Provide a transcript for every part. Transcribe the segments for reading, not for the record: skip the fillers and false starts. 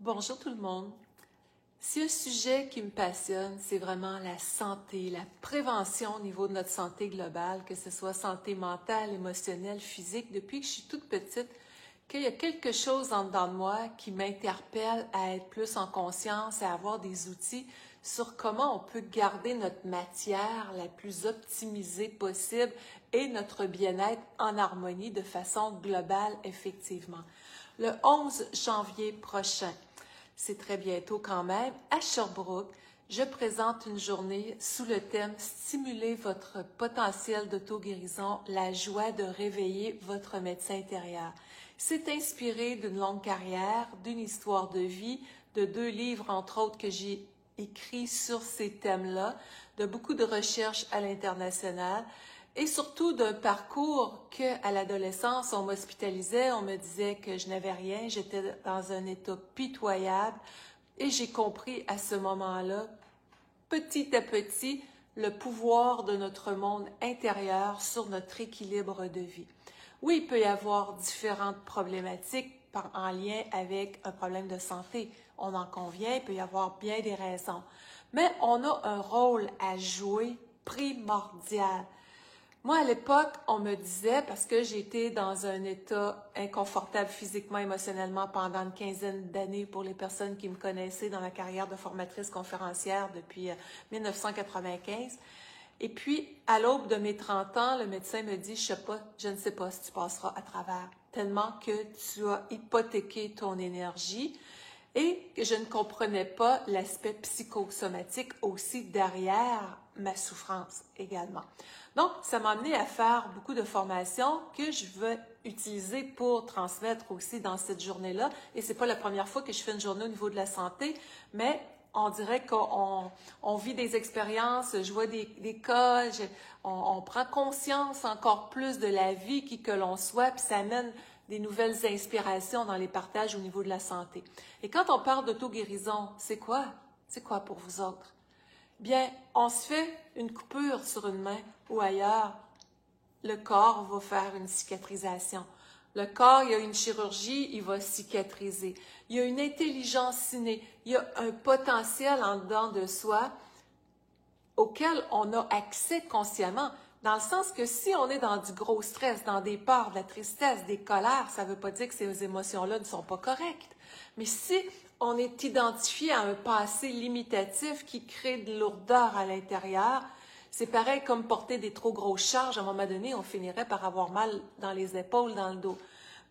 Bonjour tout le monde. Si un sujet qui me passionne, c'est vraiment la santé, la prévention au niveau de notre santé globale, que ce soit santé mentale, émotionnelle, physique, depuis que je suis toute petite, qu'il y a quelque chose en dedans de moi qui m'interpelle à être plus en conscience, à avoir des outils sur comment on peut garder notre matière la plus optimisée possible et notre bien-être en harmonie de façon globale, effectivement. Le 11 janvier prochain, c'est très bientôt quand même, à Sherbrooke, je présente une journée sous le thème « Stimuler votre potentiel d'auto-guérison, la joie de réveiller votre médecin intérieur ». C'est inspiré d'une longue carrière, d'une histoire de vie, de 2 livres, entre autres, que j'ai écrits sur ces thèmes-là, de beaucoup de recherches à l'international, et surtout d'un parcours qu'à l'adolescence, on m'hospitalisait, on me disait que je n'avais rien, j'étais dans un état pitoyable et j'ai compris à ce moment-là, petit à petit, le pouvoir de notre monde intérieur sur notre équilibre de vie. Oui, il peut y avoir différentes problématiques en lien avec un problème de santé. On en convient, il peut y avoir bien des raisons. Mais on a un rôle à jouer primordial. Moi, à l'époque, on me disait, parce que j'étais dans un état inconfortable physiquement, émotionnellement pendant une quinzaine d'années pour les personnes qui me connaissaient dans ma carrière de formatrice conférencière depuis 1995. Et puis, à l'aube de mes 30 ans, le médecin me dit, je ne sais pas si tu passeras à travers, tellement que tu as hypothéqué ton énergie et que je ne comprenais pas l'aspect psychosomatique aussi derrière ma souffrance également. Donc, ça m'a amené à faire beaucoup de formations que je veux utiliser pour transmettre aussi dans cette journée-là. Et c'est pas la première fois que je fais une journée au niveau de la santé, mais on dirait qu'on vit des expériences, je vois des cas, on prend conscience encore plus de la vie que l'on soit, puis ça amène des nouvelles inspirations dans les partages au niveau de la santé. Et quand on parle d'auto-guérison, c'est quoi? C'est quoi pour vous autres? Bien, on se fait une coupure sur une main ou ailleurs, le corps va faire une cicatrisation. Le corps, il y a une chirurgie, il va cicatriser. Il y a une intelligence innée, il y a un potentiel en dedans de soi auquel on a accès consciemment. Dans le sens que si on est dans du gros stress, dans des peurs, de la tristesse, des colères, ça ne veut pas dire que ces émotions-là ne sont pas correctes. Mais si on est identifié à un passé limitatif qui crée de lourdeur à l'intérieur, c'est pareil comme porter des trop grosses charges. À un moment donné, on finirait par avoir mal dans les épaules, dans le dos.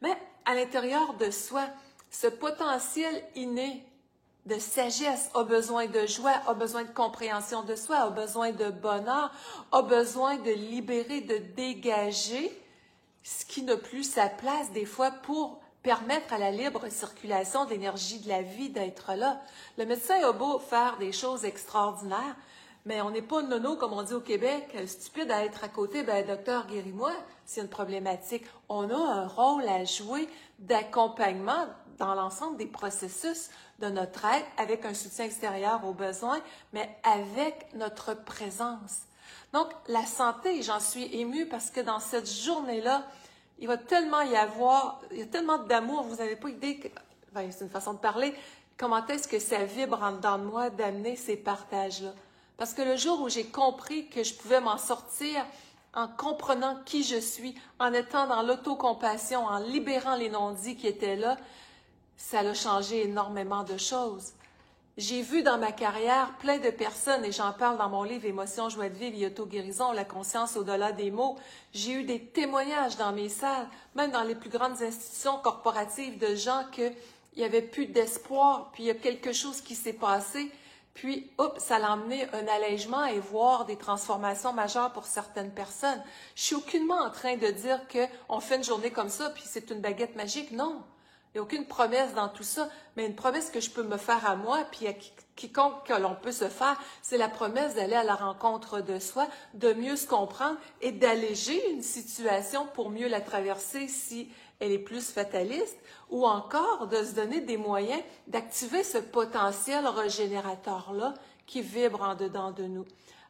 Mais à l'intérieur de soi, ce potentiel inné de sagesse, a besoin de joie, a besoin de compréhension de soi, a besoin de bonheur, a besoin de libérer, de dégager ce qui n'a plus sa place des fois pour permettre à la libre circulation de l'énergie de la vie d'être là. Le médecin a beau faire des choses extraordinaires, mais on n'est pas nono, comme on dit au Québec, stupide à être à côté, ben docteur, guéris-moi, s'il y a une problématique. On a un rôle à jouer d'accompagnement dans l'ensemble des processus de notre être, avec un soutien extérieur aux besoins, mais avec notre présence. Donc, la santé, j'en suis émue parce que dans cette journée-là, il va tellement y avoir, il y a tellement d'amour, vous n'avez pas idée, c'est une façon de parler, comment est-ce que ça vibre en dedans de moi d'amener ces partages-là. Parce que le jour où j'ai compris que je pouvais m'en sortir en comprenant qui je suis, en étant dans l'autocompassion, en libérant les non-dits qui étaient là, ça a changé énormément de choses. J'ai vu dans ma carrière plein de personnes, et j'en parle dans mon livre « Émotions, joie de vivre et auto-guérison, la conscience au-delà des mots ». J'ai eu des témoignages dans mes salles, même dans les plus grandes institutions corporatives, de gens qu'il n'y avait plus d'espoir, puis il y a quelque chose qui s'est passé, puis, ça l'a amené un allègement et voir des transformations majeures pour certaines personnes. Je suis aucunement en train de dire qu'on fait une journée comme ça, puis c'est une baguette magique. Non, il n'y a aucune promesse dans tout ça, mais une promesse que je peux me faire à moi, puis à quiconque que l'on peut se faire, c'est la promesse d'aller à la rencontre de soi, de mieux se comprendre et d'alléger une situation pour mieux la traverser si elle est plus fataliste, ou encore de se donner des moyens d'activer ce potentiel régénérateur-là qui vibre en dedans de nous.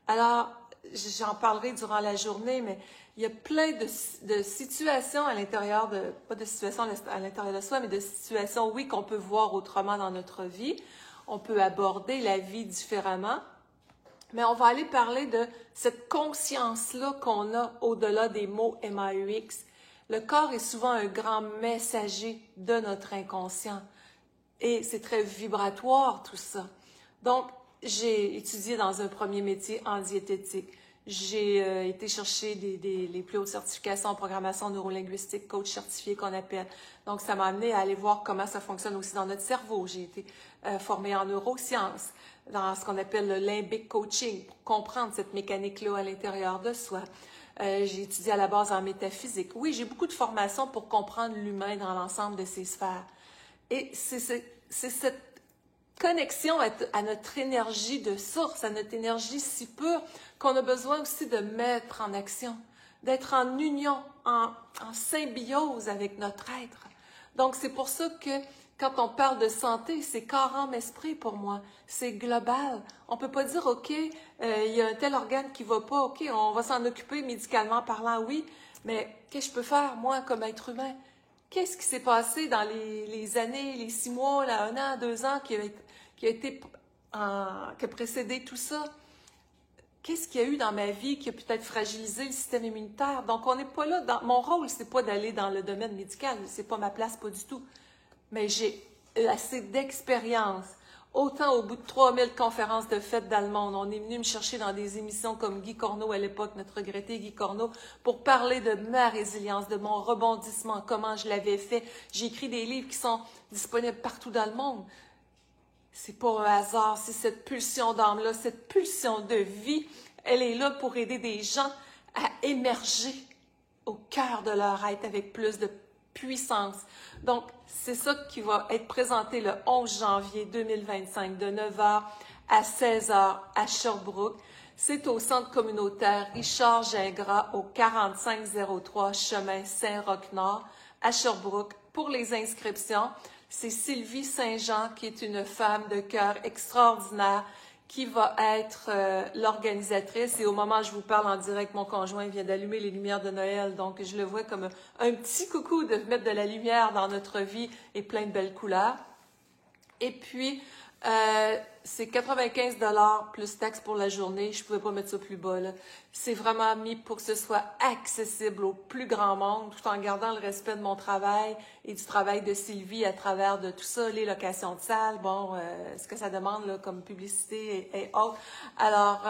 Alors, j'en parlerai durant la journée, mais il y a plein de situations à l'intérieur pas de situations à l'intérieur de soi, mais de situations, oui, qu'on peut voir autrement dans notre vie. On peut aborder la vie différemment. Mais on va aller parler de cette conscience-là qu'on a au-delà des mots MAUX. Le corps est souvent un grand messager de notre inconscient. Et c'est très vibratoire, tout ça. Donc, j'ai étudié dans un premier métier en diététique. J'ai été chercher les plus hautes certifications en programmation neurolinguistique, coach certifié qu'on appelle. Donc, ça m'a amené à aller voir comment ça fonctionne aussi dans notre cerveau. J'ai été formée en neurosciences, dans ce qu'on appelle le limbic coaching, pour comprendre cette mécanique-là à l'intérieur de soi. J'ai étudié à la base en métaphysique. Oui, j'ai beaucoup de formations pour comprendre l'humain dans l'ensemble de ses sphères. Et c'est cette connexion à notre énergie de source, à notre énergie si pure, qu'on a besoin aussi de mettre en action, d'être en union, en symbiose avec notre être. Donc, c'est pour ça que quand on parle de santé, c'est corps, âme, esprit pour moi. C'est global. On peut pas dire, OK, il y a un tel organe qui va pas, OK, on va s'en occuper médicalement parlant, oui, mais qu'est-ce que je peux faire, moi, comme être humain? Qu'est-ce qui s'est passé dans les années, les 6 mois, là, 1 an, 2 ans qui a précédé tout ça? Qu'est-ce qu'il y a eu dans ma vie qui a peut-être fragilisé le système immunitaire? Donc, on n'est pas là. Mon rôle, c'est pas d'aller dans le domaine médical. C'est pas ma place, pas du tout. Mais j'ai assez d'expérience. Autant au bout de 3000 conférences de fête dans le monde, on est venu me chercher dans des émissions comme Guy Corneau à l'époque, notre regretté Guy Corneau, pour parler de ma résilience, de mon rebondissement, comment je l'avais fait. J'ai écrit des livres qui sont disponibles partout dans le monde. C'est pas un hasard, c'est cette pulsion d'âme-là, cette pulsion de vie, elle est là pour aider des gens à émerger au cœur de leur être avec plus de puissance. Donc, c'est ça qui va être présenté le 11 janvier 2025 de 9h à 16h à Sherbrooke. C'est au centre communautaire Richard Gingras au 4503 chemin Saint-Roch-Nord à Sherbrooke. Pour les inscriptions, c'est Sylvie Saint-Jean qui est une femme de cœur extraordinaire qui va être l'organisatrice. Et au moment où je vous parle en direct, mon conjoint vient d'allumer les lumières de Noël. Donc, je le vois comme un petit coucou de mettre de la lumière dans notre vie et plein de belles couleurs. Et puis, c'est 95 $ plus taxes pour la journée. Je ne pouvais pas mettre ça plus bas, là. C'est vraiment mis pour que ce soit accessible au plus grand monde, tout en gardant le respect de mon travail et du travail de Sylvie à travers de tout ça, les locations de salles, bon, ce que ça demande là, comme publicité et autres. Alors,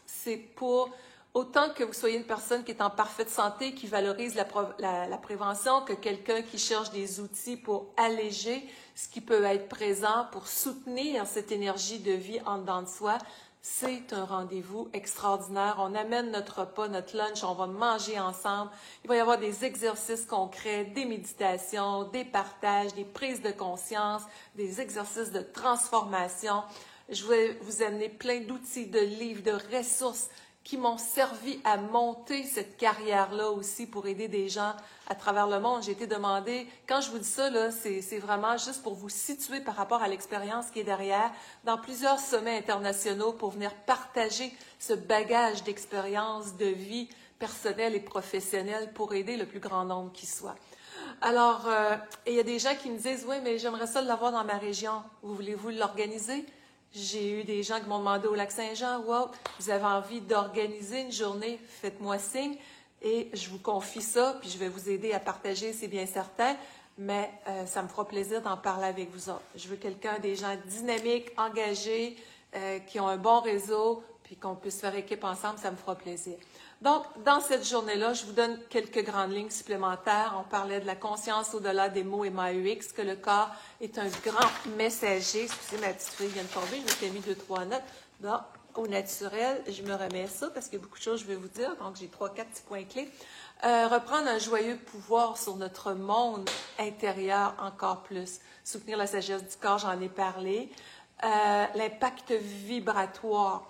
c'est pour... Autant que vous soyez une personne qui est en parfaite santé, qui valorise la prévention, que quelqu'un qui cherche des outils pour alléger ce qui peut être présent, pour soutenir cette énergie de vie en dedans de soi, c'est un rendez-vous extraordinaire. On amène notre repas, notre lunch, on va manger ensemble. Il va y avoir des exercices concrets, des méditations, des partages, des prises de conscience, des exercices de transformation. Je vais vous amener plein d'outils, de livres, de ressources qui m'ont servi à monter cette carrière-là aussi pour aider des gens à travers le monde. J'ai été demandée, quand je vous dis ça, là, c'est vraiment juste pour vous situer par rapport à l'expérience qui est derrière, dans plusieurs sommets internationaux pour venir partager ce bagage d'expérience, de vie personnelle et professionnelle pour aider le plus grand nombre qui soit. Alors, il y a des gens qui me disent, oui, mais j'aimerais ça l'avoir dans ma région. Voulez-vous l'organiser? J'ai eu des gens qui m'ont demandé au Lac-Saint-Jean, « Wow, vous avez envie d'organiser une journée, faites-moi signe. » Et je vous confie ça, puis je vais vous aider à partager, c'est bien certain, mais ça me fera plaisir d'en parler avec vous autres. Je veux des gens dynamiques, engagés, qui ont un bon réseau, puis qu'on puisse faire équipe ensemble, ça me fera plaisir. Donc, dans cette journée-là, je vous donne quelques grandes lignes supplémentaires. On parlait de la conscience au-delà des mots MAUX, que le corps est un grand messager. Excusez, ma petite fille vient de tomber, je m'étais mis 2-3 notes. Bon, au naturel, je me remets ça parce qu'il y a beaucoup de choses que je vais vous dire. Donc, j'ai 3-4 petits points clés. Reprendre un joyeux pouvoir sur notre monde intérieur encore plus. Soutenir la sagesse du corps, j'en ai parlé. L'impact vibratoire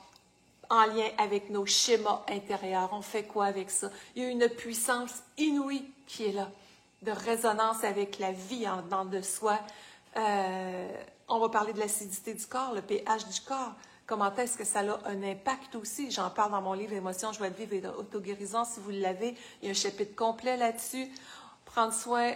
en lien avec nos schémas intérieurs. On fait quoi avec ça? Il y a une puissance inouïe qui est là, de résonance avec la vie en dedans de soi. On va parler de l'acidité du corps, le pH du corps. comment est-ce que ça a un impact aussi. J'en parle dans mon livre Émotions, joie de vivre et autoguérison. Si vous l'avez, il y a un chapitre complet là-dessus. Prendre soin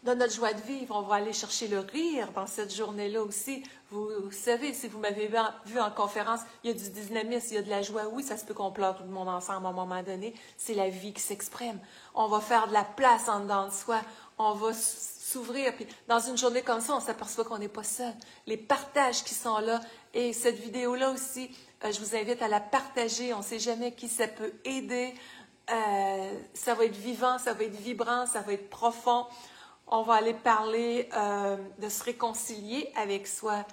de notre joie de vivre, on va aller chercher le rire dans cette journée-là aussi. Vous savez, si vous m'avez vu en conférence, il y a du dynamisme, il y a de la joie. Oui, ça se peut qu'on pleure tout le monde ensemble à un moment donné. C'est la vie qui s'exprime. On va faire de la place en dedans de soi. On va s'ouvrir. Puis dans une journée comme ça, on s'aperçoit qu'on n'est pas seul. Les partages qui sont là. Et cette vidéo-là aussi, je vous invite à la partager. On ne sait jamais qui ça peut aider. Ça va être vivant, ça va être vibrant, ça va être profond. On va aller parler de se réconcilier avec soi,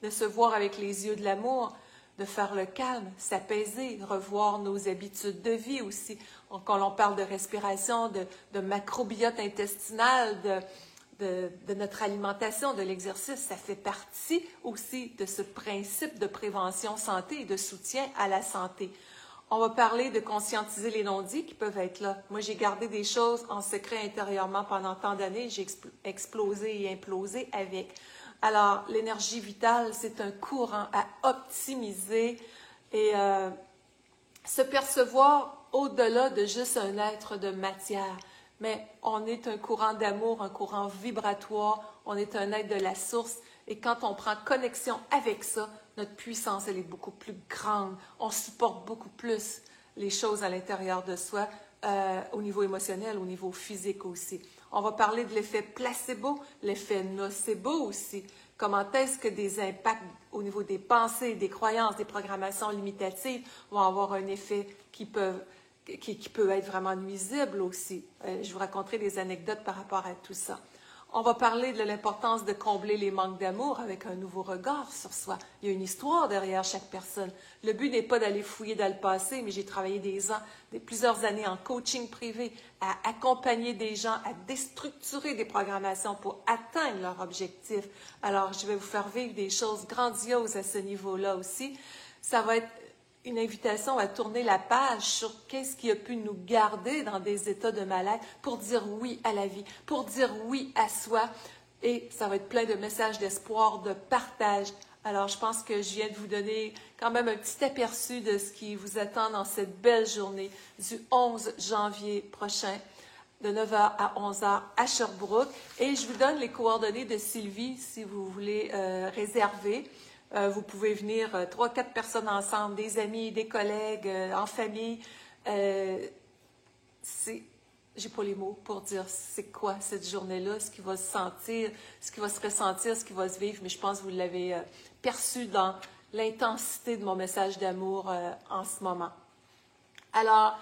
de se voir avec les yeux de l'amour, de faire le calme, s'apaiser, revoir nos habitudes de vie aussi. Quand l'on parle de respiration, de macrobiote intestinal, de notre alimentation, de l'exercice, ça fait partie aussi de ce principe de prévention santé et de soutien à la santé. On va parler de conscientiser les non-dits qui peuvent être là. Moi, j'ai gardé des choses en secret intérieurement pendant tant d'années. J'ai explosé et implosé avec. Alors, l'énergie vitale, c'est un courant à optimiser et se percevoir au-delà de juste un être de matière. Mais on est un courant d'amour, un courant vibratoire, on est un être de la source. Et quand on prend connexion avec ça, notre puissance, elle est beaucoup plus grande. On supporte beaucoup plus les choses à l'intérieur de soi, au niveau émotionnel, au niveau physique aussi. On va parler de l'effet placebo, l'effet nocebo aussi. Comment est-ce que des impacts au niveau des pensées, des croyances, des programmations limitatives vont avoir un effet qui peut être vraiment nuisible aussi. Je vous raconterai des anecdotes par rapport à tout ça. On va parler de l'importance de combler les manques d'amour avec un nouveau regard sur soi. Il y a une histoire derrière chaque personne. Le but n'est pas d'aller fouiller dans le passé, mais j'ai travaillé plusieurs années en coaching privé, à accompagner des gens, à déstructurer des programmations pour atteindre leur objectif. Alors, je vais vous faire vivre des choses grandioses à ce niveau-là aussi. Ça va être une invitation à tourner la page sur qu'est-ce qui a pu nous garder dans des états de mal-être pour dire oui à la vie, pour dire oui à soi. Et ça va être plein de messages d'espoir, de partage. Alors, je pense que je viens de vous donner quand même un petit aperçu de ce qui vous attend dans cette belle journée du 11 janvier prochain, de 9h à 11h à Sherbrooke. Et je vous donne les coordonnées de Sylvie si vous voulez réserver. Vous pouvez venir 3-4 personnes ensemble, des amis, des collègues, en famille. J'ai pas les mots pour dire c'est quoi cette journée-là, ce qui va se sentir, ce qui va se ressentir, ce qui va se vivre, mais je pense que vous l'avez perçu dans l'intensité de mon message d'amour en ce moment. Alors,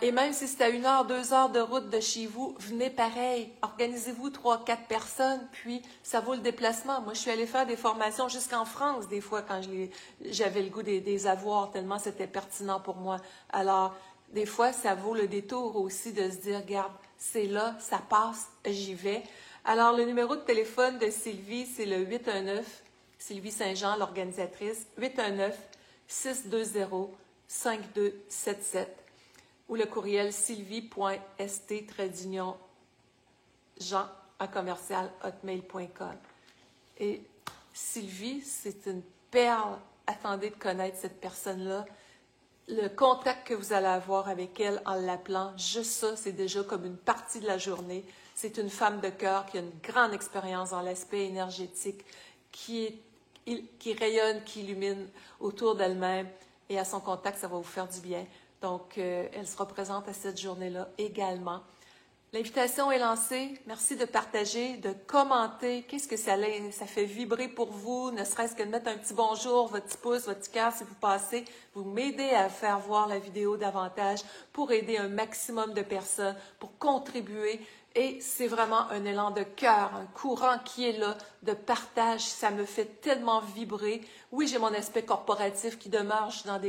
et même si c'est à 1 heure, 2 heures de route de chez vous, venez pareil. Organisez-vous 3-4 personnes, puis ça vaut le déplacement. Moi, je suis allée faire des formations jusqu'en France, des fois, quand j'avais le goût des avoir, tellement c'était pertinent pour moi. Alors, des fois, ça vaut le détour aussi de se dire, regarde, c'est là, ça passe, j'y vais. Alors, le numéro de téléphone de Sylvie, c'est le 819, Sylvie Saint-Jean, l'organisatrice, 819-620-5277. Ou le courriel sylvie.st-jean@hotmail.com. Et Sylvie, c'est une perle. Attendez de connaître cette personne-là. Le contact que vous allez avoir avec elle en l'appelant, juste ça, c'est déjà comme une partie de la journée. C'est une femme de cœur qui a une grande expérience dans l'aspect énergétique, qui rayonne, qui illumine autour d'elle-même. Et à son contact, ça va vous faire du bien. Donc, elle sera présente à cette journée-là également. L'invitation est lancée. Merci de partager, de commenter. Qu'est-ce que ça fait vibrer pour vous? Ne serait-ce que de mettre un petit bonjour, votre petit pouce, votre petit cœur si vous passez. Vous m'aidez à faire voir la vidéo davantage pour aider un maximum de personnes, pour contribuer. Et c'est vraiment un élan de cœur, un courant qui est là, de partage. Ça me fait tellement vibrer. Oui, j'ai mon aspect corporatif qui demeure. Je suis dans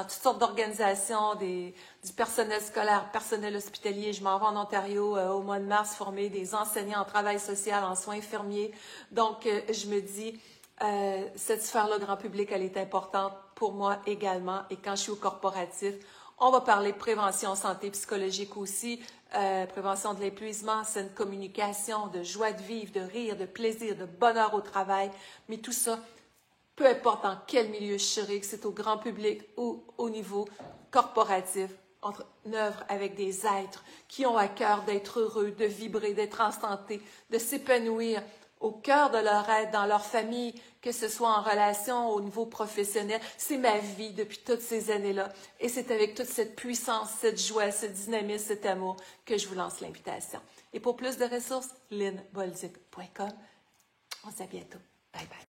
toutes sortes d'organisations, du personnel scolaire, personnel hospitalier. Je m'en vais en Ontario au mois de mars former des enseignants en travail social, en soins infirmiers. Donc, je me dis, cette sphère-là, grand public, elle est importante pour moi également. Et quand je suis au corporatif, on va parler prévention santé psychologique aussi, prévention de l'épuisement, saine communication, de joie de vivre, de rire, de plaisir, de bonheur au travail. Mais tout ça peu importe dans quel milieu je serai, que c'est au grand public ou au niveau corporatif, on œuvre avec des êtres qui ont à cœur d'être heureux, de vibrer, d'être en santé, de s'épanouir au cœur de leur être, dans leur famille, que ce soit en relation, au niveau professionnel. C'est ma vie depuis toutes ces années-là. Et c'est avec toute cette puissance, cette joie, ce dynamisme, cet amour que je vous lance l'invitation. Et pour plus de ressources, linbolduc.com. On se dit à bientôt. Bye bye.